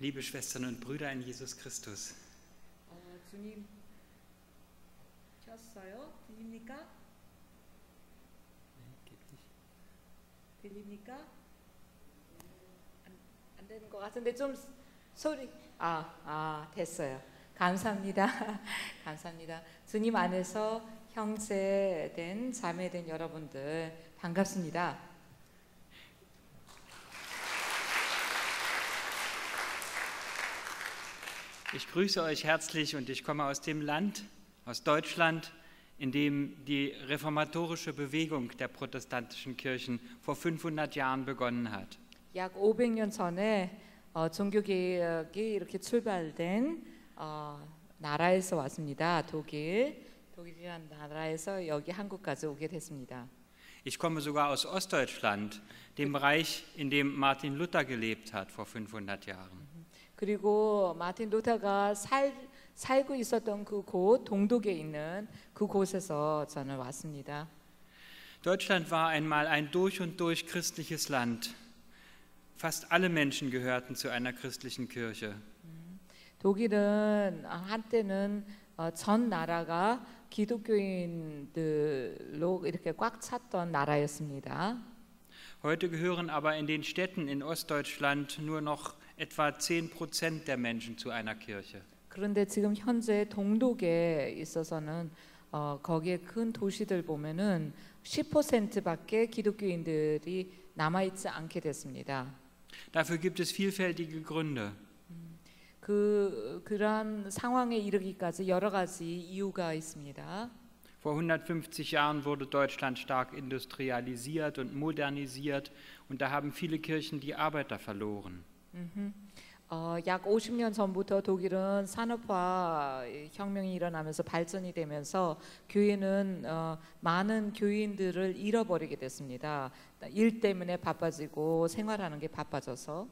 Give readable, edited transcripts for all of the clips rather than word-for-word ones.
Liebe Schwestern und Brüder in Jesus Christus. 주님 켰어요? 들립니까? 들립니까? 안 되는 것 같은데 좀 소리 됐어요. 감사합니다. 감사합니다. 주님 안에서 형제된 자매된 여러분들 반갑습니다. Ich grüße euch herzlich und ich komme aus dem Land, aus Deutschland, in dem die reformatorische Bewegung der protestantischen Kirchen vor 500 Jahren begonnen hat. 약 500년 전에 종교개혁이 이렇게 출발된 나라에서 왔습니다. 독일이라는 나라에서 여기 한국까지 오게 됐습니다. Ich komme sogar aus Ostdeutschland, dem Bereich, in dem Martin Luther gelebt hat vor 500 Jahren. 그리고 마틴 루터가 살고 있었던 그곳 동독에 있는 그곳에서 저는 왔습니다. Deutschland war einmal ein durch und durch christliches Land. Fast alle Menschen gehörten zu einer christlichen Kirche. 독일은 한때는 전 나라가 기독교인들로 이렇게 꽉 찼던 나라였습니다. Heute gehören aber in den Städten in Ostdeutschland nur noch etwa 10% der Menschen zu einer Kirche. 그런데 지금 현재 동독에 있어서는 거기에 큰 도시들 보면은 10%밖에 기독교인들이 남아 있지 않게 됐습니다. Dafür gibt es vielfältige Gründe. 그러한 상황에 이르기까지 여러 가지 이유가 있습니다. Vor 150 Jahren wurde Deutschland stark industrialisiert und modernisiert und da haben viele Kirchen die Arbeiter verloren. 약 50년 전부터 독일은 산업화 혁명이 일어나면서 발전이 되면서 교회는 많은 교인들을 잃어버리게 됐습니다. 일 때문에 바빠지고 생활하는 게 바빠져서.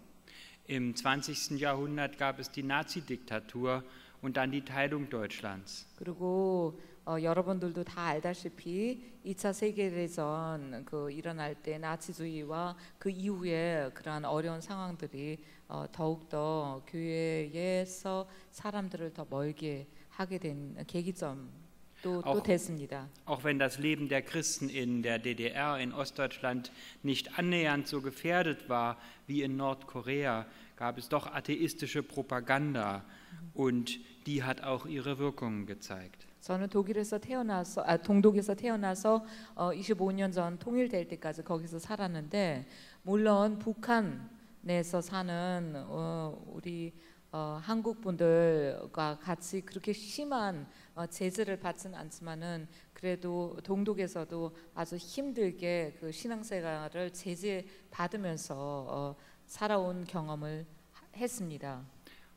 Im 20. Jahrhundert gab es die Nazi-Diktatur und dann die Teilung Deutschlands. 그리고 여러분들도 다 알다시피 2차 세계대전 일어날 때 나치주의와 그 이후에 그러한 어려운 상황들이 더욱더 교회에서 사람들을 더 멀게 하게 된 계기점도 또 됐습니다. Auch wenn das Leben der Christen in der DDR, in Ostdeutschland, nicht annähernd so gefährdet war wie in Nordkorea, gab es doch atheistische Propaganda und die hat auch ihre Wirkungen gezeigt. 저는 동독에서 태어나서 25년 전 통일될 때까지 거기서 살았는데 물론 북한에서 사는 우리 한국 분들과 같이 그렇게 심한 제재를 받지는 않지만은 그래도 동독에서도 아주 힘들게 그 신앙생활을 제재 받으면서 살아온 경험을 했습니다.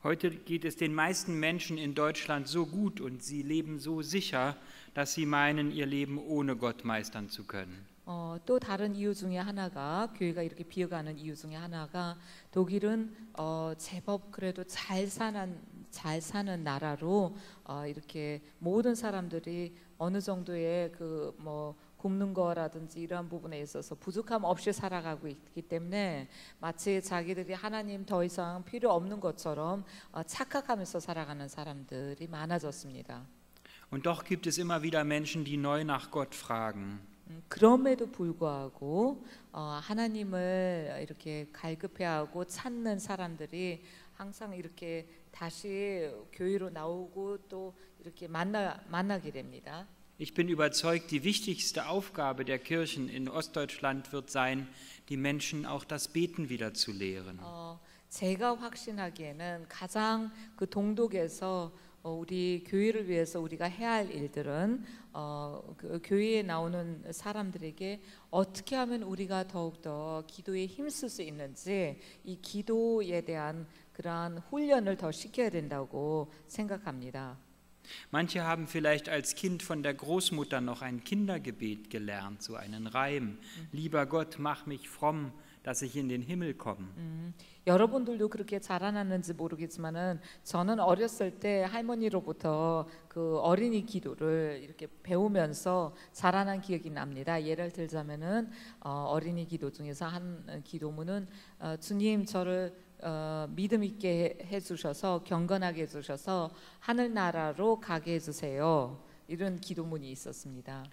Heute geht es den meisten Menschen in Deutschland so gut und sie leben so sicher, dass sie meinen, ihr Leben ohne Gott meistern zu können. 또 다른 이유 중에 하나가 교회가 이렇게 비어가는 이유 중에 하나가 독일은 제법 그래도 잘 사는 나라로 이렇게 모든 사람들이 어느 정도의 굶는 거라든지 이러한 부분에 있어서 부족함 없이 살아가고 있기 때문에 마치 자기들이 하나님 더 이상 필요 없는 것처럼 착각하면서 살아가는 사람들이 많아졌습니다. Und doch gibt es immer wieder Menschen, die neu nach Gott fragen. 그럼에도 불구하고 하나님을 이렇게 갈급해하고 찾는 사람들이 항상 이렇게 다시 교회로 나오고 또 이렇게 만나게 됩니다. Ich bin überzeugt, die wichtigste Aufgabe der Kirchen in Ostdeutschland wird sein, die Menschen auch das Beten wieder zu lehren. 제가 확신하기에는 가장 그 동독에서 우리 교회를 위해서 우리가 해야 할 일들은 그 교회에 나오는 사람들에게 어떻게 하면 우리가 더욱더 기도에 힘쓸 수 있는지 이 기도에 대한 그러한 훈련을 더 시켜야 된다고 생각합니다. Manche haben vielleicht als Kind von der Großmutter noch ein Kindergebet gelernt, so einen Reim. Lieber Gott, mach mich fromm, dass ich in den Himmel komme. 여러분들도 그렇게 자라났는지 모르겠지만은 저는 어렸을 때 할머니로부터 그 어린이 기도를 이렇게 배우면서 자라난 기억이 납니다. 예를 들자면은 어린이 기도 중에서 한 기도문은 주님 저를 믿음 있게 해주셔서 경건하게 해주셔서 하늘나라로 가게 해주세요. 이런 기도문이 있었습니다.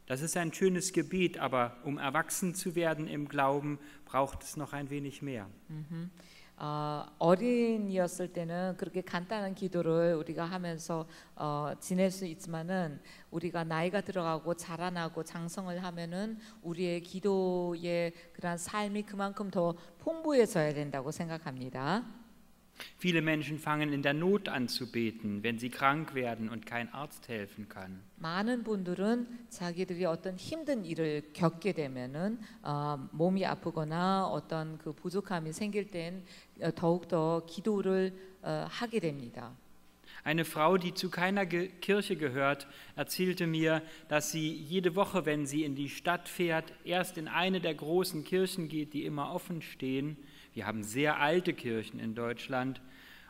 Das ist ein schönes Gebet, aber um erwachsen zu werden im Glauben, braucht es noch ein wenig mehr. 어린이였을 때는 그렇게 간단한 기도를 우리가 하면서 지낼 수 있지만은 우리가 나이가 들어가고 자라나고 장성을 하면은 우리의 기도의 그런 삶이 그만큼 더 풍부해져야 된다고 생각합니다. Viele Menschen fangen in der Not an zu beten, wenn sie krank werden und kein Arzt helfen kann. 많은 분들은 자기들이 어떤 힘든 일을 겪게 되면은 몸이 아프거나 어떤 그 부족함이 생길 땐 더욱 더 기도를 하게 됩니다. Eine Frau, die zu keiner Kirche gehört, erzählte mir, dass sie jede Woche, wenn sie in die Stadt fährt, erst in eine der großen Kirchen geht, die immer offen stehen. Wir haben sehr alte Kirchen in Deutschland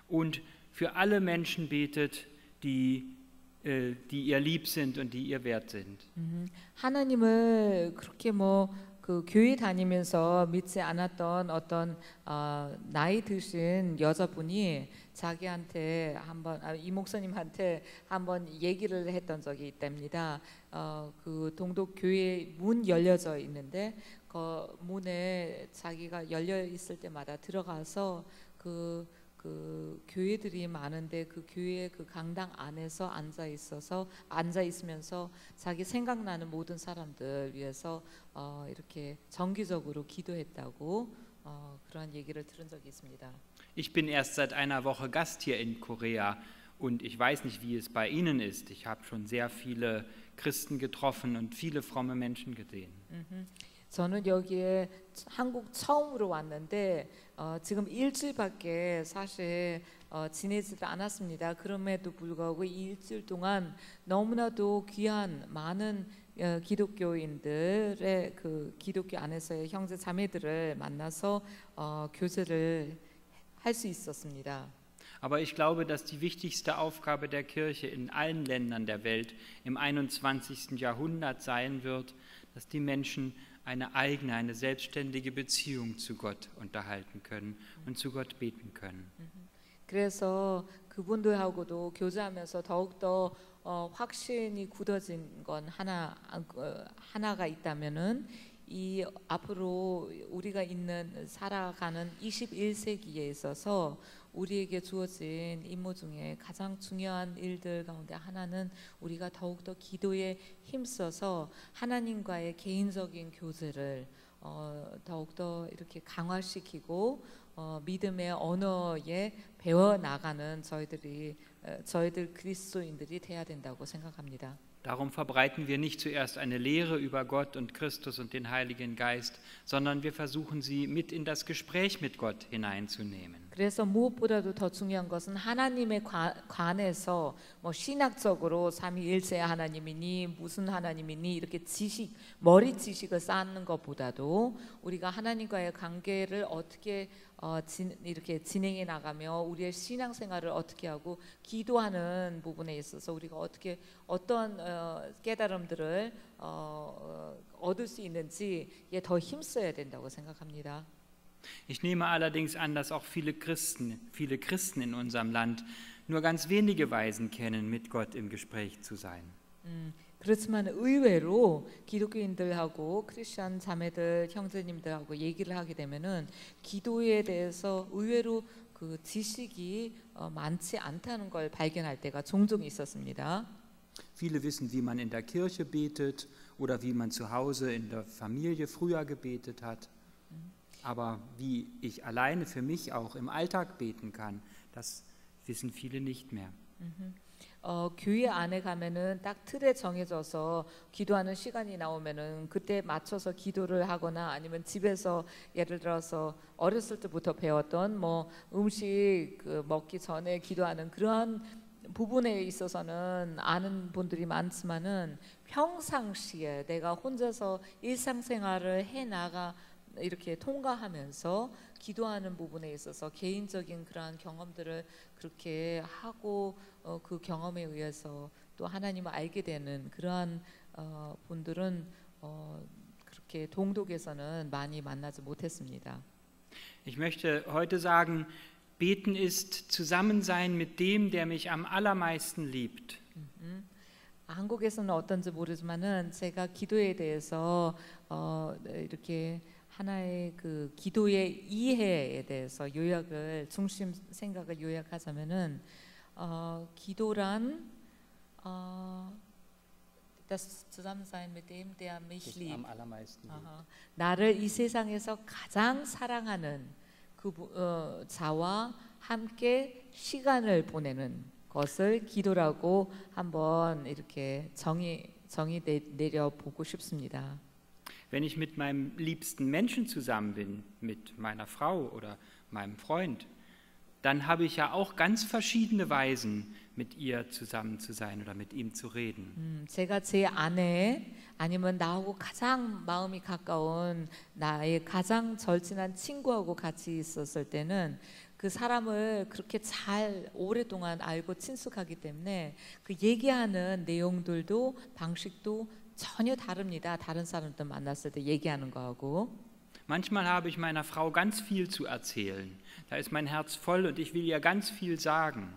und für alle Menschen betet, die ihr lieb sind und die ihr wert sind. 하나님을 그렇게 그 교회 다니면서 믿지 않았던 어떤 나이 드신 여자분이 자기한테 한번 이 목사님한테 한번 얘기를 했던 적이 있답니다. 그 동독 교회 문 열려져 있는데 그 문에 자기가 열려 있을 때마다 들어가서 그 교회들이 많은데 그 교회 그 강당 안에서 앉아 있으면서 자기 생각나는 모든 사람들 위해서 이렇게 정기적으로 기도했다고 그런 얘기를 들은 적이 있습니다. Ich bin erst seit einer Woche Gast hier in Korea und ich weiß nicht, wie es bei Ihnen ist. Ich habe schon sehr viele Christen getroffen und viele fromme Menschen gesehen. 저는 여기에 한국 처음으로 왔는데 지금 일주일밖에 사실 지내지도 않았습니다. 그럼에도 불구하고 이 일주일 동안 너무나도 귀한 많은 기독교인들의 그 기독교 안에서의 형제 자매들을 만나서 교제를 할 수 있었습니다. Aber ich glaube, dass die wichtigste Aufgabe der Kirche in allen Ländern der Welt im 21. Jahrhundert sein wird, dass die Menschen eine eigene, eine selbstständige Beziehung zu Gott unterhalten können und zu Gott beten können. 그래서 그분들하고도 교제하면서 더욱더 확신이 굳어진 건 하나가 있다면은 이 앞으로 우리가 살아가는 21세기에 있어서 우리에게 주어진 임무 중에 가장 중요한 일들 가운데 하나는 우리가 더욱더 기도에 힘써서 하나님과의 개인적인 교제를 더욱더 이렇게 강화시키고 믿음의 언어에 배워나가는 저희들 그리스도인들이 돼야 된다고 생각합니다. Darum verbreiten wir nicht zuerst eine Lehre über Gott und Christus und den Heiligen Geist, sondern wir versuchen sie mit in das Gespräch mit Gott hineinzunehmen. 그래서 무엇보다도 더 중요한 것은 하나님에 관해서 신학적으로 삼위일체 하나님이니 무슨 하나님이니 이렇게 머리 지식을 쌓는 것보다도 우리가 하나님과의 관계를 어떻게 이렇게 진행해 나가며 우리의 신앙생활을 어떻게 하고 기도하는 부분에 있어서 우리가 어떤 깨달음들을 얻을 수 있는지에 더 힘써야 된다고 생각합니다. Ich nehme allerdings an, dass auch viele Christen in unserem Land nur ganz wenige Weisen kennen, mit Gott im Gespräch zu sein. 그렇지만 의외로 기독교인들하고 크리스천 자매들 형제님들하고 얘기를 하게 되면은 기도에 대해서 의외로 그 지식이 많지 않다는 걸 발견할 때가 종종 있었습니다. Viele wissen, wie man in der Kirche betet oder wie man zu Hause in der Familie früher gebetet hat. Aber wie ich alleine für mich auch im Alltag beten kann, das wissen viele nicht mehr. 교회 안에 가면은 딱 틀에 정해져서 기도하는 시간이 나오면은 그때 맞춰서 기도를 하거나 아니면 집에서 예를 들어서 어렸을 때부터 배웠던 음식 먹기 전에 기도하는 그런 부분에 있어서는 아는 분들이 많지만은 평상시에 내가 혼자서 일상생활을 이렇게 통과하면서 기도하는 부분에 있어서 개인적인 그러한 경험들을 그렇게 하고 그 경험에 의해서 또 하나님을 알게 되는 그러한 분들은 그렇게 동독에서는 많이 만나지 못했습니다. Ich möchte heute sagen, beten ist Zusammensein mit dem, der mich am allermeisten liebt. 한국에서는 어떤지 모르지만은 제가 기도에 대해서 이렇게 하나의 그 기도의 이해에 대해서 요약을 중심 생각을 요약하자면은 기도란 das Zusammensein mit dem, der mich liebt. Am allermeisten liebt. 나를 이 세상에서 가장 사랑하는 그 자와 함께 시간을 보내는 것을 기도라고 한번 이렇게 정의 내려 보고 싶습니다. Wenn ich mit meinem liebsten Menschen zusammen bin, mit meiner Frau oder meinem Freund, dann habe ich ja auch ganz verschiedene Weisen, mit ihr zusammen zu sein oder mit ihm zu reden. 제가 제 아내 아니면 나하고 가장 마음이 가까운 나의 가장 절친한 친구하고 같이 있었을 때는 그 사람을 그렇게 잘 오랫동안 알고 친숙하기 때문에 그 얘기하는 내용들도 방식도 전혀 다릅니다. 다른 사람들 만났을 때 얘기하는 거하고. Manchmal habe ich meiner Frau ganz viel zu erzählen. Da ist mein Herz voll und ich will ihr ganz viel sagen.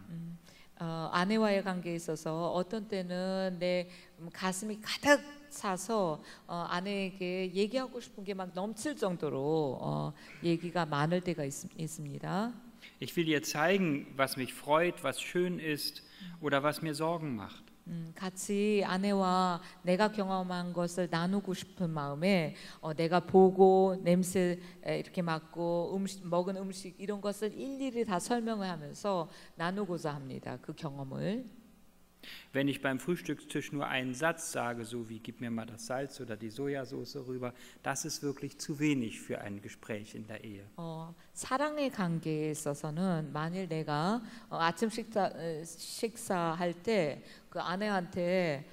아내와의 관계에 있어서 어떤 때는 내 가슴이 가득 차서 아내에게 얘기하고 싶은 게 막 넘칠 정도로 얘기가 많을 때가 있습니다. Ich will ihr zeigen, was mich freut, was schön ist oder was mir Sorgen macht. 같이 아내와 내가 경험한 것을 나누고 싶은 마음에 내가 보고 냄새 이렇게 맡고 먹은 음식 이런 것을 일일이 다 설명을 하면서 나누고자 합니다. 그 경험을. Wenn ich beim Frühstückstisch nur einen Satz sage, so wie gib mir mal das Salz oder die Sojasauce rüber, das ist wirklich zu wenig für ein Gespräch in der Ehe. 사랑의 관계에 있어서는 만일 내가 아침 식사할 때 그 아내한테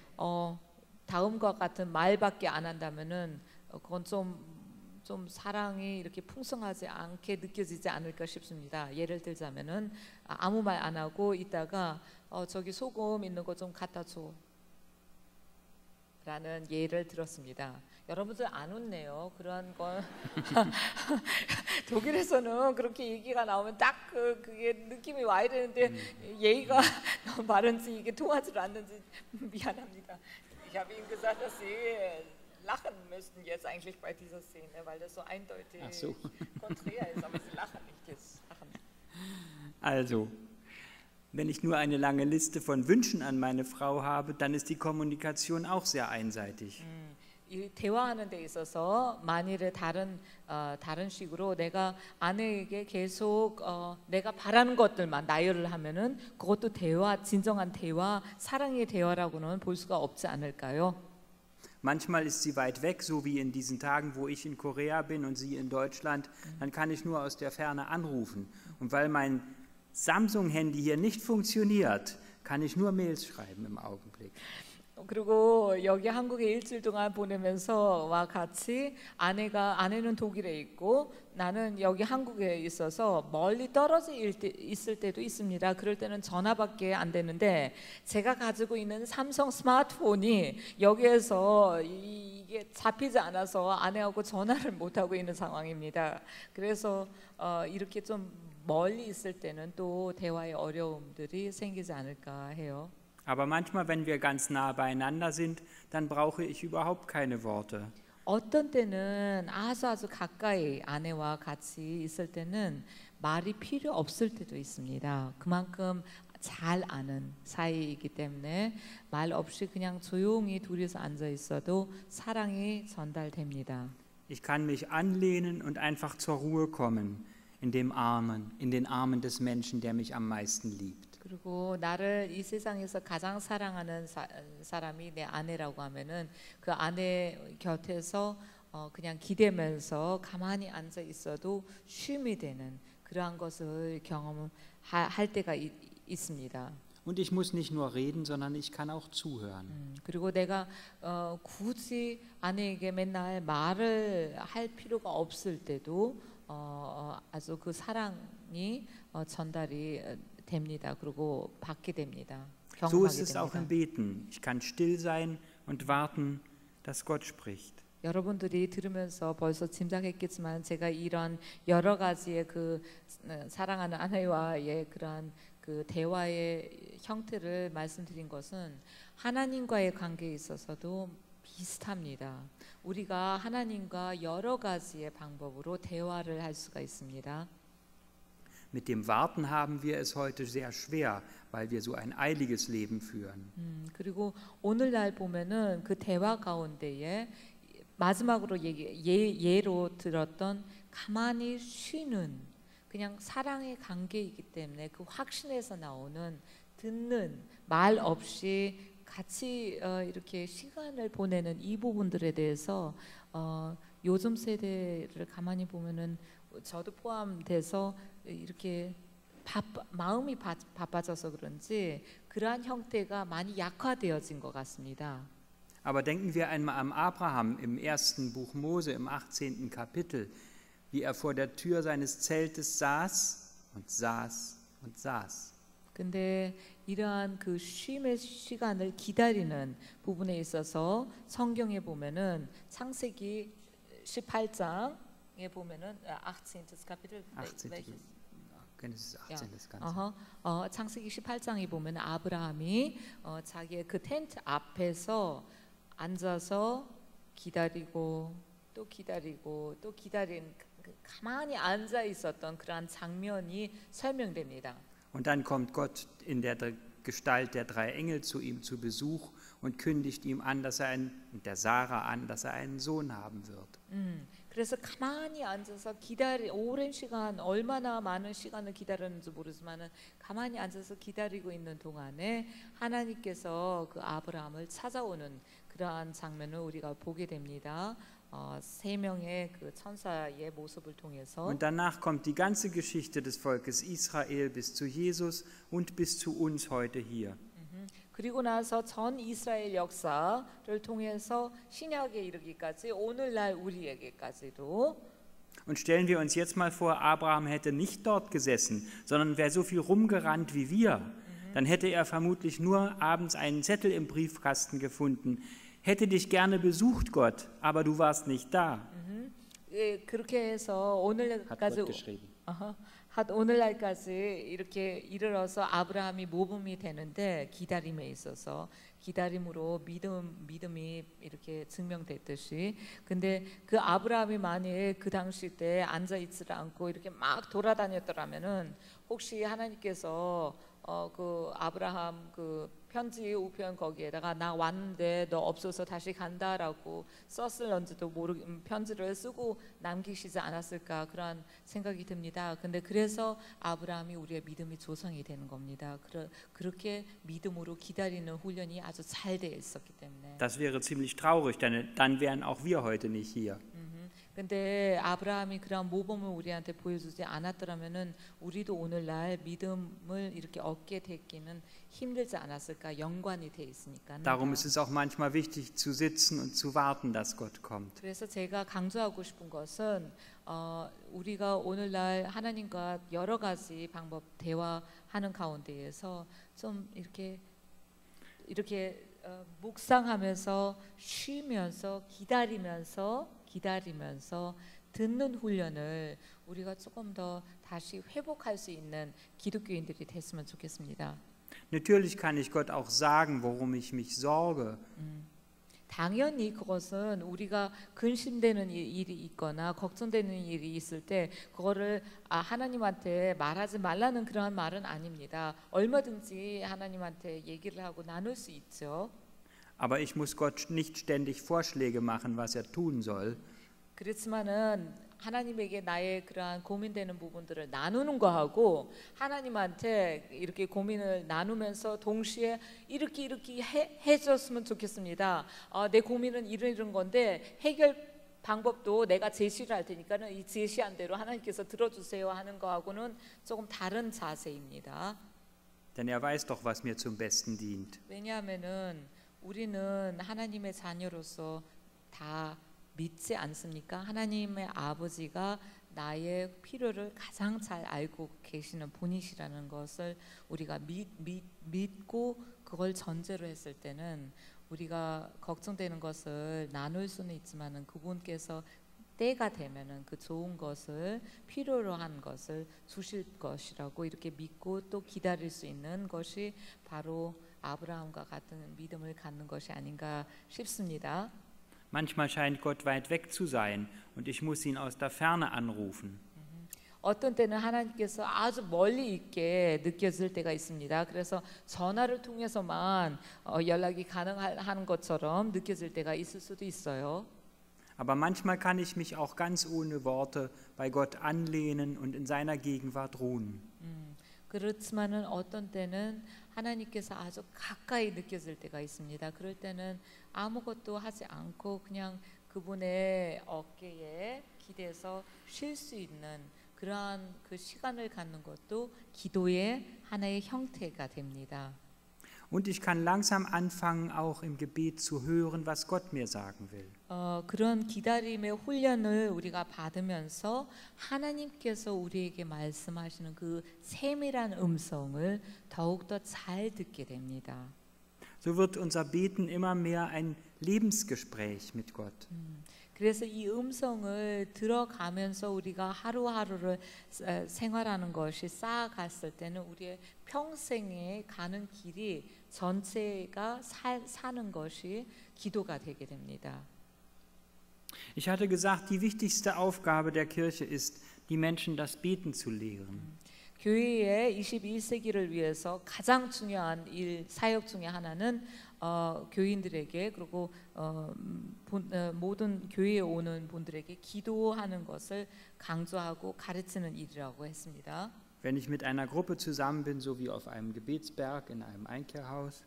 다음과 같은 말밖에 안 한다면은 그건 좀 사랑이 이렇게 풍성하지 않게 느껴지지 않을까 싶습니다. 예를 들자면은 아무 말 안 하고 있다가 저기 소금 있는 거 좀 갖다 줘 라는 예를 들었습니다. 여러분들 안 웃네요. 그런 건 독일에서는 그렇게 얘기가 나오면 딱 그게 느낌이 와야 되는데 예의가 너무 바른지 이게 통하지 않는지 미안합니다. Ich habe Ihnen gesagt, dass Sie lachen müssten jetzt eigentlich bei dieser Szene, weil das so eindeutig konträr ist, aber Sie lachen nicht jetzt. Also, wenn ich nur eine lange Liste von Wünschen an meine Frau habe, dann ist die Kommunikation auch sehr einseitig. 이 대화하는 데 있어서 만일에 다른 식으로 내가 아내에게 계속 내가 바라는 것들만 나열을 하면은 그것도 대화, 진정한 대화, 사랑의 대화라고는 볼 수가 없지 않을까요? Manchmal ist sie weit weg, so wie in diesen Tagen, wo ich in Korea bin und sie in Deutschland, dann kann ich nur aus der Ferne anrufen. Und weil mein Samsung-Handy hier nicht funktioniert, kann ich nur Mails schreiben im Augenblick. 그리고 여기 한국에 일주일 동안 보내면서와 같이 아내는 독일에 있고 나는 여기 한국에 있어서 멀리 떨어져 있을 때도 있습니다. 그럴 때는 전화밖에 안 되는데 제가 가지고 있는 삼성 스마트폰이 여기에서 이게 잡히지 않아서 아내하고 전화를 못 하고 있는 상황입니다. 그래서 이렇게 좀 멀리 있을 때는 또 대화의 어려움들이 생기지 않을까 해요. Aber manchmal, wenn wir ganz nah beieinander sind, dann brauche ich überhaupt keine Worte. 어떤 때는 아주 가까이 아내와 같이 있을 때는 말이 필요 없을 때도 있습니다. 그만큼 잘 아는 사이이기 때문에 말 없이 그냥 조용히 둘이서 앉아 있어도 사랑이 전달됩니다. Ich kann mich anlehnen und einfach zur Ruhe kommen in den Armen des Menschen, der mich am meisten liebt. 그리고 나를 이 세상에서 가장 사랑하는 사람이 내 아내라고 하면은 그 아내 곁에서 그냥 기대면서 가만히 앉아 있어도 쉼이 되는 그러한 것을 경험할 때가 있습니다. Und ich muss nicht nur reden, sondern ich kann auch zuhören. 그리고 내가 굳이 아내에게 맨날 말을 할 필요가 없을 때도 아주 그 사랑이 전달이 됩니다. 그리고 받게 됩니다. So ist es auch im Beten. Ich kann still sein und warten, dass Gott spricht. 여러분들이 들으면서 벌써 짐작했겠지만 제가 이런 여러 가지의 그 사랑하는 아내와의 그러한 그 대화의 형태를 말씀드린 것은 하나님과의 관계에 있어서도 비슷합니다. 우리가 하나님과 여러 가지의 방법으로 대화를 할 수가 있습니다. Mit dem Warten haben wir es heute sehr schwer, weil wir so ein eiliges Leben führen. 그리고 오늘날 보면은 그 대화 가운데에 마지막으로 예로 들었던 가만히 쉬는 그냥 사랑의 관계이기 때문에 그 확신에서 나오는 듣는 말 없이 같이 이렇게 시간을 보내는 이 부분들에 대해서 요즘 세대를 가만히 보면은 저도 포함돼서 이렇게 마음이 바빠져서 그런지 그러한 형태가 많이 약화되어진 것 같습니다. Aber denken wir einmal an Abraham im ersten Buch Mose im 18. Kapitel, wie er vor der Tür seines Zeltes saß und saß und saß. 근데 이러한 그 쉼의 시간을 기다리는 부분에 있어서 성경에 보면은 창세기 18장에 보면은 18. Kapitel Genesis 18 das Ganze. 창세기 18장에 보면 아브라함이 자기의 그 텐트 앞에서 앉아서 기다리고 또 기다리고 또 기다린 가만히 앉아 있었던 그러한 장면이 설명됩니다. Und dann kommt Gott in der Gestalt der drei Engel zu ihm zu Besuch und kündigt ihm an, der Sarah an, dass er einen Sohn haben wird. 그래서 가만히 앉아서 오랜 시간 얼마나 많은 시간을 기다렸는지 모르지만은 가만히 앉아서 기다리고 있는 동안에 하나님께서 그 아브라함을 찾아오는 그러한 장면을 우리가 보게 됩니다. 세 명의 그 천사의 모습을 통해서. Und danach kommt die ganze Geschichte des Volkes Israel bis zu Jesus und bis zu uns heute hier. 그리고 나서 전 이스라엘 역사를 통해서 신약에 이르기까지 오늘날 우리에게까지도. Und stellen wir uns jetzt mal vor, Abraham hätte nicht dort gesessen, sondern wäre so viel rumgerannt wie wir, dann hätte er vermutlich nur abends einen Zettel im Briefkasten gefunden. Hätte dich gerne besucht, Gott, aber du warst nicht da. 그렇게 해서 오늘까지 오늘날까지 이렇게 이르러서 아브라함이 모범이 되는데 기다림에 있어서 기다림으로 믿음이 이렇게 증명됐듯이 근데 그 아브라함이 만일 그 당시 때 앉아 있지 않고 이렇게 막 돌아다녔더라면은 혹시 하나님께서 그 아브라함 그 편지 우편 거기에다가 나 왔는데 너 없어서 다시 간다라고 썼을런지도 편지를 쓰고 남기시지 않았을까 그런 생각이 듭니다. 근데 그래서 아브라함이 우리의 믿음이 조성이 되는 겁니다. 그렇게 믿음으로 기다리는 훈련이 아주 잘 되어 있었기 때문에. Das wäre ziemlich traurig, denn dann wären auch wir heute nicht hier. 근데 아브라함이 그런 모범을 우리한테 보여주지 않았더라면은 우리도 오늘날 믿음을 이렇게 얻게 됐기는 힘들지 않았을까 연관이 돼 있으니까. Darum ist es auch manchmal wichtig zu sitzen und zu warten, dass Gott kommt. 그래서 제가 강조하고 싶은 것은 우리가 오늘날 하나님과 여러 가지 방법 대화하는 가운데에서 좀 이렇게 묵상하면서 쉬면서 기다리면서 듣는 훈련을 우리가 조금 더 다시 회복할 수 있는 기독교인들이 됐으면 좋겠습니다. Natürlich kann ich Gott auch sagen, worum ich mich sorge. 당연히 그것은 우리가 근심되는 일이 있거나 걱정되는 일이 있을 때 그거를 하나님한테 말하지 말라는 그러한 말은 아닙니다. 얼마든지 하나님한테 얘기를 하고 나눌 수 있죠. Aber ich muss Gott nicht ständig Vorschläge machen, was er tun soll. 그렇지만은 하나님에게 나의 그러한 고민되는 부분들을 나누는 거하고 하나님한테 이렇게 고민을 나누면서 동시에 이렇게 해줬으면 좋겠습니다. 내 고민은 이런 건데 해결 방법도 내가 제시를 할 테니까는 이 제시한 대로 하나님께서 들어주세요 하는 거하고는 조금 다른 자세입니다. Denn er weiß doch, was mir zum Besten dient. 왜냐하면은 우리는 하나님의 자녀로서 다 믿지 않습니까? 하나님의 아버지가 나의 필요를 가장 잘 알고 계시는 분이시라는 것을 우리가 믿고 그걸 전제로 했을 때는 우리가 걱정되는 것을 나눌 수는 있지만은 그분께서 때가 되면은 그 좋은 것을 필요로 한 것을 주실 것이라고 이렇게 믿고 또 기다릴 수 있는 것이 바로 아브라함과 같은 믿음을 갖는 것이 아닌가 싶습니다. Manchmal scheint Gott weit weg zu sein und ich muss ihn aus der Ferne anrufen. 어떤 때는 하나님께서 아주 멀리 있게 느껴질 때가 있습니다. 그래서 전화를 통해서만 연락이 가능한 것처럼 느껴질 때가 있을 수도 있어요. Aber manchmal kann ich mich auch ganz ohne Worte bei Gott anlehnen und in seiner Gegenwart ruhen. 그렇지만은 어떤 때는 하나님께서 아주 가까이 느껴질 때가 있습니다. 그럴 때는 아무것도 하지 않고 그냥 그분의 어깨에 기대서 쉴 수 있는 그러한 그 시간을 갖는 것도 기도의 하나의 형태가 됩니다. Und ich kann langsam anfangen, auch im Gebet zu hören, was Gott mir sagen will. 그런 기다림의 훈련을 우리가 받으면서 하나님께서 우리에게 말씀하시는 그 세밀한 음성을 더욱더 잘 듣게 됩니다. So wird unser Beten immer mehr ein Lebensgespräch mit Gott. 그래서 이 음성을 들어가면서 우리가 하루하루를 생활하는 것이 쌓아갔을 때는 우리의 평생에 가는 길이 전체가 사는 것이 기도가 되게 됩니다. Ich hatte gesagt, die wichtigste Aufgabe der Kirche ist, die Menschen das Beten zu lehren. 교회의 21세기를 위해서 가장 중요한 사역 중에 하나는 교인들에게 그리고 모든 교회에 오는 분들에게 기도하는 것을 강조하고 가르치는 일이라고 했습니다. Wenn ich mit einer Gruppe zusammen bin, so wie auf einem Gebetsberg in einem Einkehrhaus,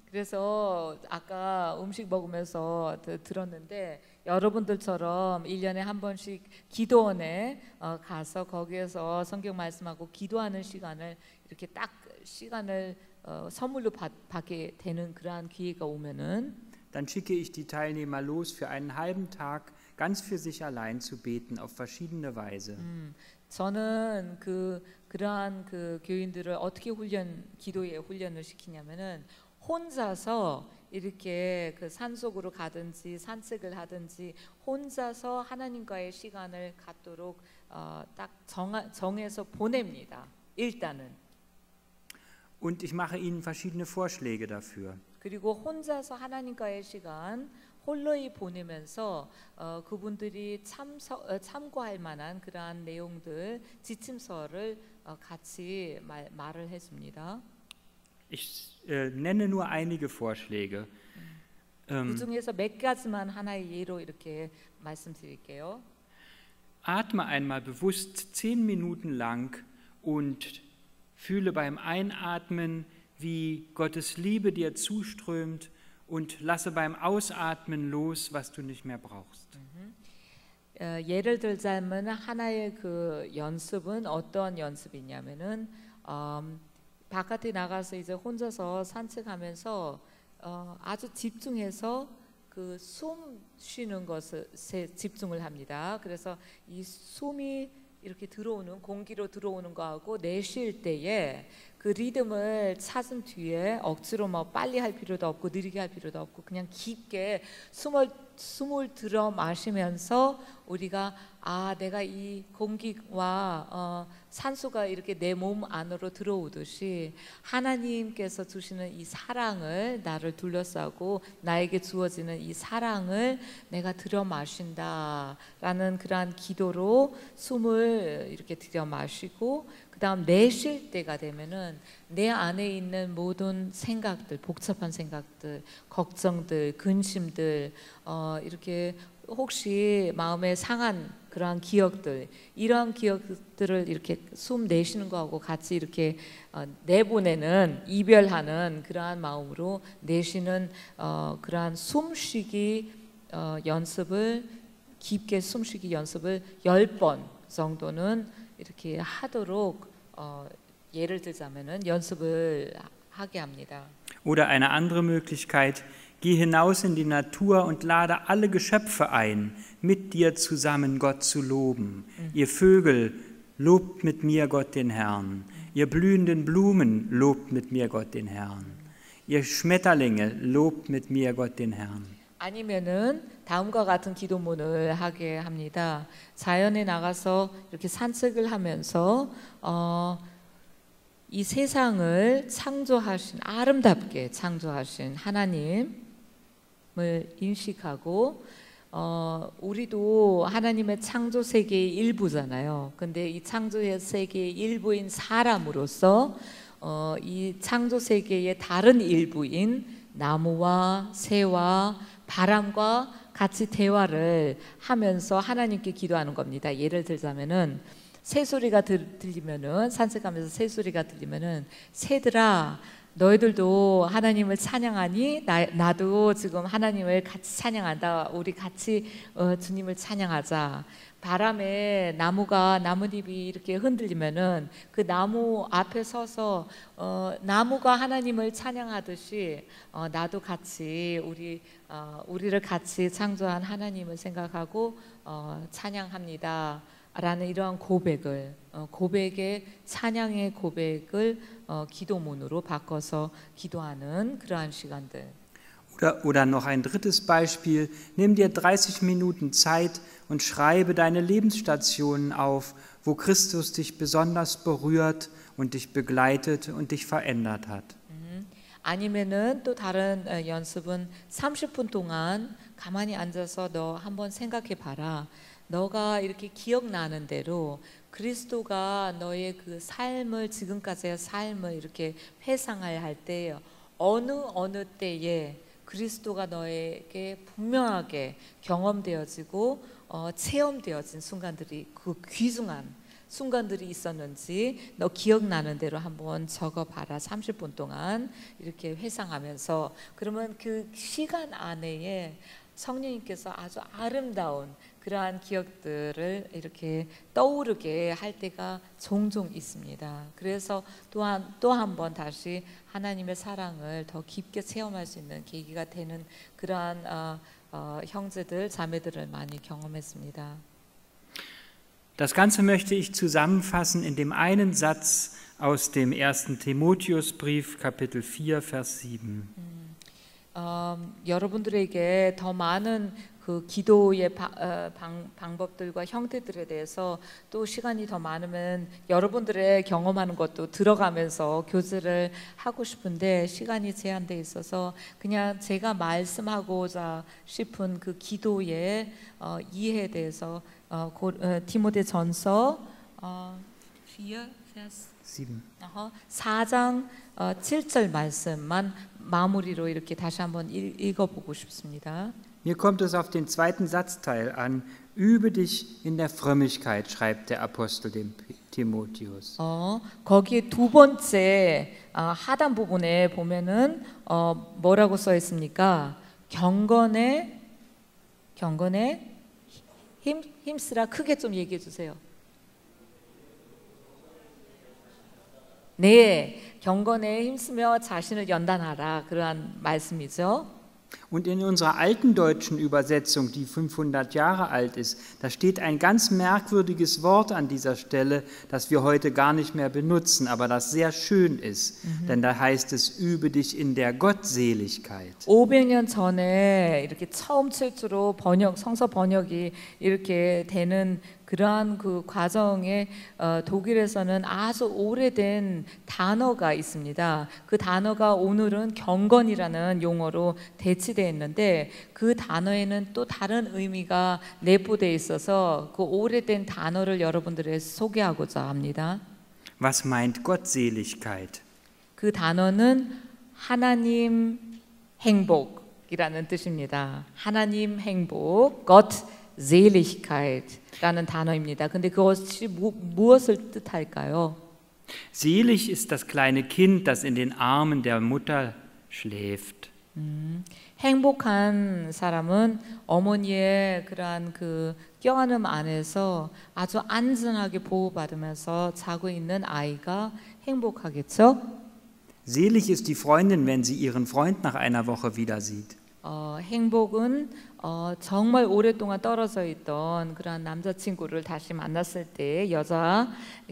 그래서 아까 음식 먹으면서 들었는데 여러분들처럼 1년에 한 번씩 기도원에 가서 거기에서 성경 말씀하고 기도하는 시간을 이렇게 딱 시간을 선물로 받게 되는 그러한 기회가 오면은 dann schicke ich die Teilnehmer los, für einen halben Tag ganz für sich allein zu beten, auf verschiedene Weise. 저는 그러한 그 교인들을 어떻게 기도에 훈련을 시키냐면은 혼자서 이렇게 그 산속으로 가든지 산책을 하든지 혼자서 하나님과의 시간을 갖도록 딱 정해서 보냅니다. 일단은. Und ich mache ihnen verschiedene Vorschläge dafür. 그리고 혼자서 하나님과의 시간 홀로이 보내면서 그분들이 참고할 만한 그러한 내용들 지침서를 같이 말을 해줍니다. Ich nenne nur einige Vorschläge. 그 중에서 몇 가지만 하나의 예로 이렇게 말씀드릴게요. Atme einmal bewusst 10 Minuten lang und fühle beim Einatmen, wie Gottes Liebe dir zuströmt und lasse beim Ausatmen los, was du nicht mehr brauchst. 예를 들자면 하나의 그 연습은 어떤 연습이냐면은 바깥에 나가서 이제 혼자서 산책하면서 아주 집중해서 그 숨 쉬는 것에 집중을 합니다. 그래서 이 숨이 이렇게 들어오는 공기로 들어오는 거하고 내쉴 때에 그 리듬을 찾은 뒤에 억지로 뭐 빨리 할 필요도 없고 느리게 할 필요도 없고 그냥 깊게 숨을 들어 마시면서 우리가 내가 이 공기와 산소가 이렇게 내 몸 안으로 들어오듯이 하나님께서 주시는 이 사랑을 나를 둘러싸고 나에게 주어지는 이 사랑을 내가 들여 마신다라는 그러한 기도로 숨을 이렇게 들여 마시고 그다음 내쉴 때가 되면은 내 안에 있는 모든 생각들, 복잡한 생각들, 걱정들, 근심들, 이렇게 혹시 마음에 상한 그러한 기억들, 이러한 기억들을 이렇게 숨 내쉬는 거하고 같이 이렇게 내보내는, 이별하는 그러한 마음으로 내쉬는 그러한 숨쉬기 연습을, 깊게 숨쉬기 연습을 10번 정도는 이렇게 하도록 예를 들자면은 연습을 하게 합니다. Oder eine andere Möglichkeit, Geh hinaus in die Natur und lade alle Geschöpfe ein, mit dir zusammen Gott zu loben. Ihr Vögel, lobt mit mir Gott den Herrn. Ihr blühenden Blumen, lobt mit mir Gott den Herrn. Ihr Schmetterlinge, lobt mit mir Gott den Herrn. 아니면은 다음과 같은 기도문을 하게 합니다. 자연에 나가서 이렇게 산책을 하면서 이 세상을 창조하신 아름답게 창조하신 하나님을 인식하고 우리도 하나님의 창조 세계의 일부잖아요. 근데 이 창조 세계의 일부인 사람으로서 이 창조 세계의 다른 일부인 나무와 새와 바람과 같이 대화를 하면서 하나님께 기도하는 겁니다. 예를 들자면은 새소리가 들리면은 산책하면서 새소리가 들리면은 새들아 너희들도 하나님을 찬양하니 나도 지금 하나님을 같이 찬양한다. 우리 같이 주님을 찬양하자. 바람에 나뭇잎이 이렇게 흔들리면은 그 나무 앞에 서서 나무가 하나님을 찬양하듯이 나도 같이 우리를 같이 창조한 하나님을 생각하고 찬양합니다. 라는 이러한 고백의 찬양의 고백을 기도문으로 바꿔서 기도하는 그러한 시간들. Oder noch ein drittes Beispiel, nimm dir 30 Minuten Zeit und schreibe deine Lebensstationen auf, wo Christus dich besonders berührt und dich begleitet und dich verändert hat. 아니면은 또 다른 연습은 30분 동안 가만히 앉아서 너 한번 생각해 봐라. 너가 이렇게 기억나는 대로 그리스도가 너의 그 삶을 지금까지의 삶을 이렇게 회상을 할 때 어느 때에 그리스도가 너에게 분명하게 경험되어지고 체험되어진 순간들이 그 귀중한 순간들이 있었는지 너 기억나는 대로 한번 적어봐라. 30분 동안 이렇게 회상하면서 그러면 그 시간 안에 성령님께서 아주 아름다운 그러한 기억들을 이렇게 떠오르게 할 때가 종종 있습니다. 그래서 또한 또 한 번 다시 하나님의 사랑을 더 깊게 체험할 수 있는 계기가 되는 그러한 형제들, 자매들을 많이 경험했습니다. Das Ganze möchte ich zusammenfassen in dem einen Satz aus dem 1. Timotheusbrief, Kapitel 4, Vers 7. 여러분들에게 더 많은 그 기도의 방법들과 형태들에 대해서 또 시간이 더 많으면 여러분들의 경험하는 것도 들어가면서 교제를 하고 싶은데 시간이 제한돼 있어서 그냥 제가 말씀하고자 싶은 그 기도의 이해에 대해서 디모데전서 4장 7절 말씀만 마무리로 이렇게 다시 한번 읽어보고 싶습니다. Mir kommt es auf den zweiten Satzteil an. Übe dich in der Frömmigkeit, schreibt der Apostel dem Timotheus. 거기에 두 번째 하단 부분에 보면은 뭐라고 써 있습니까? 경건에 힘쓰라. 크게 좀 얘기해 주세요. 네, 경건에 힘쓰며 자신을 연단하라. 그러한 말씀이죠. Und in unserer alten deutschen Übersetzung, die 500 Jahre alt ist, da steht ein ganz merkwürdiges Wort an dieser Stelle, das wir heute gar nicht mehr benutzen, aber das sehr schön ist. Denn da heißt es, übe dich in der Gottseligkeit. 500년 전에 이렇게 처음 최초로 성서 번역이 이렇게 되는 그러한 그 과정에 독일에서는 아주 오래된 단어가 있습니다. 그 단어가 오늘은 경건이라는 용어로 대치되어 있는데 그 단어에는 또 다른 의미가 내포되어 있어서 그 오래된 단어를 여러분들에게 소개하고자 합니다. Was meint Gottseligkeit? 그 단어는 하나님 행복이라는 뜻입니다. 하나님 행복, Gottseligkeit라는 단어입니다. 근데 그것이 무엇을 뜻할까요? Selig ist das kleine Kind, das in den Armen der Mutter schläft. 행복한 사람은 어머니의 그러한 그 껴안음 안에서 아주 안전하게 보호받으면서 자고 있는 아이가 행복하겠죠? Selig ist die Freundin, wenn sie ihren Freund nach einer Woche wieder sieht. 행복은 정말 오랫동안 떨어져 있던 그러한 남자친구를 다시 만났을 때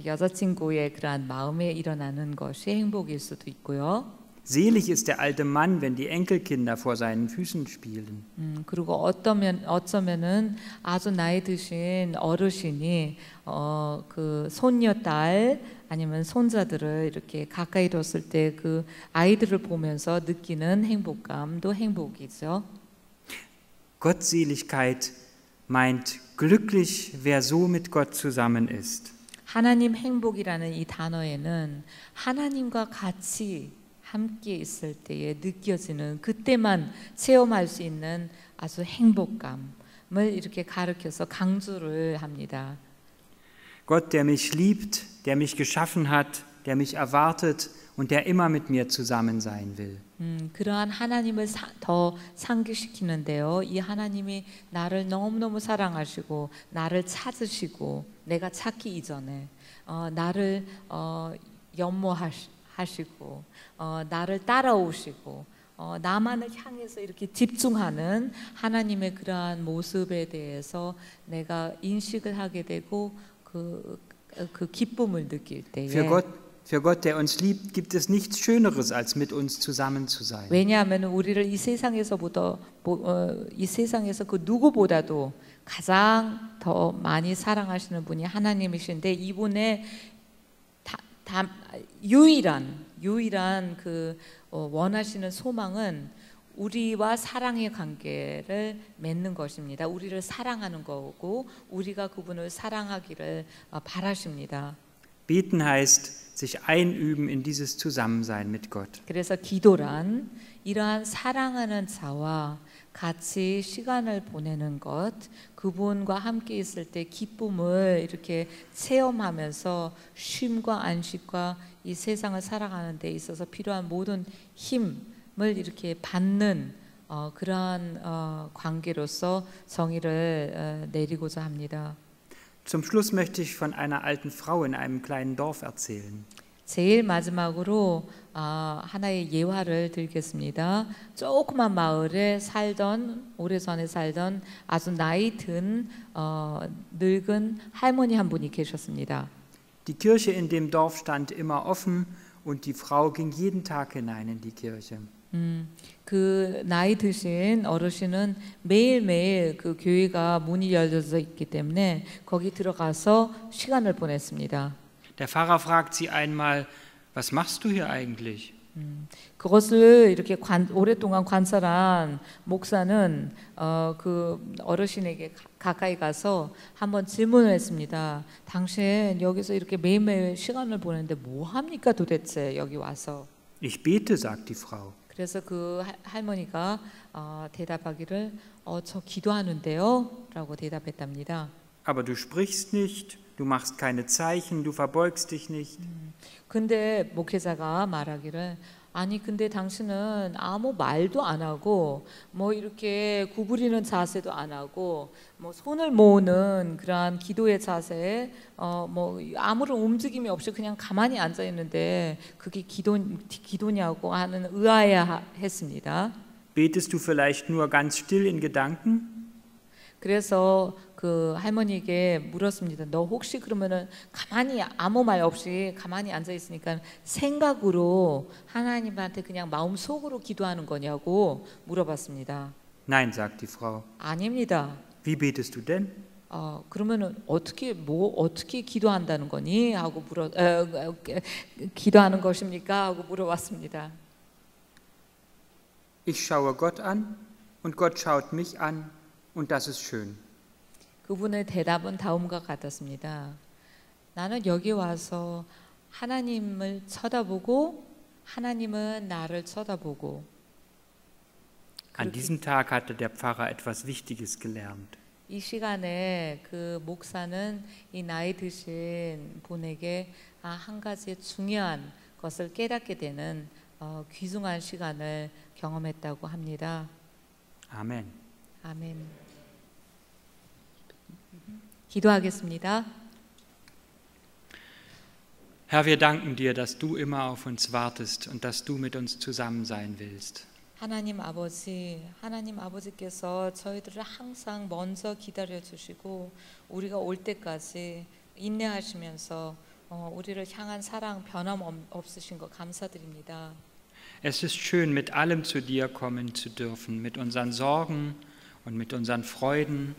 여자친구의 그러한 마음에 일어나는 것이 행복일 수도 있고요. Selig ist der alte Mann, wenn die Enkelkinder vor seinen Füßen spielen. 그리고 어쩌면은 아주 나이 드신 어르신이 그 손녀딸 아니면 손자들을 이렇게 가까이 뒀을 때 그 아이들을 보면서 느끼는 행복감도 행복이죠. Gottseligkeit meint glücklich, wer so mit Gott zusammen ist. 하나님 행복이라는 이 단어에는 하나님과 같이 함께 있을 때에 느껴지는 그때만 체험할 수 있는 아주 행복감을 이렇게 가르쳐서 강조를 합니다. Gott, der mich liebt, der mich geschaffen hat, der mich erwartet und der immer mit mir zusammen sein will. 그러한 하나님을 더 상기시키는데요. 이 하나님이 나를 너무너무 사랑하시고 나를 찾으시고 내가 찾기 이전에 나를 연모하시고 나를 따라오시고 나만을 향해서 이렇게 집중하는 하나님의 그러한 모습에 대해서 내가 인식을 하게 되고 그 기쁨을 느낄 때에 Für Gott, der uns liebt, gibt es nichts Schöneres, als mit uns zusammen zu sein. 왜냐하면 우리를 이 세상에서 그 누구보다도 가장 더 많이 사랑하시는 분이 하나님이신데 이분의 유일한 그 원하시는 소망은 우리와 사랑의 관계를 맺는 것입니다. 우리를 사랑하는 거고 우리가 그분을 사랑하기를 바라십니다. Beten heißt sich einüben in dieses Zusammensein mit Gott. 그래서 기도란 이러한 사랑하는 자와 같이 시간을 보내는 것, 그분과 함께 있을 때 기쁨을 이렇게 체험하면서 쉼과 안식과 이 세상을 살아가는 데 있어서 필요한 모든 힘을 이렇게 받는 그러한 관계로서 정의를 내리고자 합니다. Zum Schluss möchte ich von einer alten Frau in einem kleinen Dorf erzählen. 제일 마지막으로 하나의 예화를 드리겠습니다. 조그만 마을에 오래전에 살던 아주 나이 든 늙은 할머니 한 분이 계셨습니다. Die Kirche in dem Dorf stand immer offen und die Frau ging jeden Tag hinein in die Kirche. 그 나이 드신 어르신은 매일매일 그 교회가 문이 열려져 있기 때문에 거기 들어가서 시간을 보냈습니다. Der Pfarrer fragt sie einmal, was machst du hier eigentlich? 그것을 이렇게 오랫동안 관찰한 목사는 그 어르신에게 가까이 가서 한번 질문을 했습니다. 당신 여기서 이렇게 매일매일 시간을 보내는데 뭐 합니까 도대체 여기 와서? Ich bete, sagt die Frau. 그래서 그 할머니가 대답하기를 저 기도하는데요 라고 대답했답니다. Aber du sprichst nicht, du machst keine Zeichen, du verbeugst dich nicht. 근데 목회자가 말하기를 아니 근데 당신은 아무 말도 안 하고 뭐 이렇게 구부리는 자세도 안 하고 뭐 손을 모으는 그러한 기도의 자세 뭐 아무런 움직임이 없이 그냥 가만히 앉아 있는데 그게 기도냐고 하는 의아해했습니다. Betest du vielleicht nur ganz still in Gedanken? 그래서 그 할머니에게 물었습니다. 너 혹시 그러면은 가만히 아무 말 없이 가만히 앉아 있으니까 생각으로 하나님한테 그냥 마음속으로 기도하는 거냐고 물어봤습니다. Nein, sagt die Frau. 아닙니다. Wie betest du denn? 그러면은 어떻게 기도한다는 거니? 하고 기도하는 것입니까? 하고 물어봤습니다. Ich schaue Gott an und Gott schaut mich an und das ist schön. 그분의 대답은 다음과 같았습니다. 나는 여기 와서 하나님을 쳐다보고 하나님은 나를 쳐다보고. An diesem Tag hatte der Pfarrer etwas Wichtiges gelernt. 이 시간에 그 목사는 이 나이 드신 분에게 한 가지 중요한 것을 깨닫게 되는 귀중한 시간을 경험했다고 합니다. Amen. 아멘. 기도하겠습니다. Herr, wir danken dir, dass du immer auf uns wartest und dass du mit uns zusammen sein willst. 하나님 아버지께서 저희들을 항상 먼저 기다려 주시고 우리가 올 때까지 인내하시면서 우리를 향한 사랑 변함없으신 거 감사드립니다. Es ist schön, mit allem zu dir kommen zu dürfen, mit unseren Sorgen und mit unseren Freuden.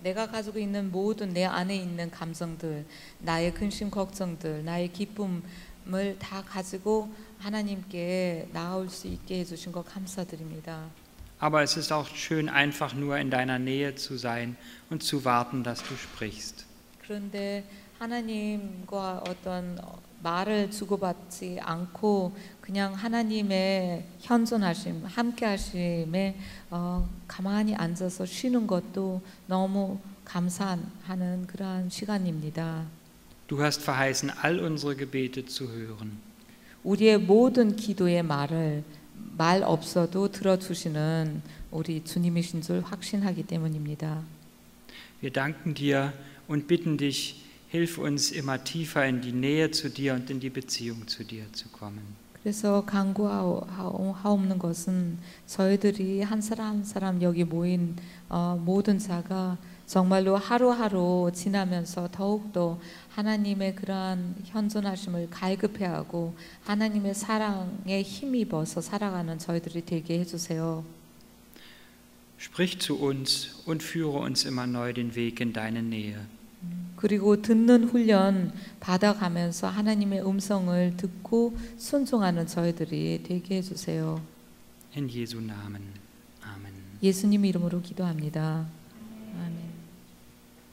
내가 가지고 있는 모든 내 안에 있는 감정들, 나의 근심 걱정들, 나의 기쁨을 다 가지고 하나님께 나아올 수 있게 해주신 거 감사드립니다. Aber es ist auch schön, einfach nur in deiner Nähe zu sein und zu warten, dass du sprichst. 그런데 하나님과 어떤 말을 주고받지 않고 그냥 하나님의 현존하심, 함께하심에 가만히 앉아서 쉬는 것도 너무 감사하는 그러한 시간입니다. Du hast verheißen, all unsere Gebete zu hören. 우리의 모든 기도의 말 없어도 들어주시는 우리 주님이신 줄 확신하기 때문입니다. Wir danken dir und bitten dich, hilf uns immer tiefer in die Nähe zu dir und in die Beziehung zu dir zu kommen. 그래서 간구하옵는 것은 저희들이 한 사람 한 사람 여기 모인 모든 자가 정말로 하루하루 지나면서 더욱더 하나님의 그러한 현존하심을 갈급해하고 하나님의 사랑에 힘입어서 살아가는 저희들이 되게 해주세요. Sprich zu uns und führe uns immer neu den Weg in deine Nähe. 그리고 듣는 훈련 받아가면서 하나님의 음성을 듣고 순종하는 저희들이 되게 해주세요. In Jesu Namen. Amen. 예수님 이름으로 기도합니다. 아멘.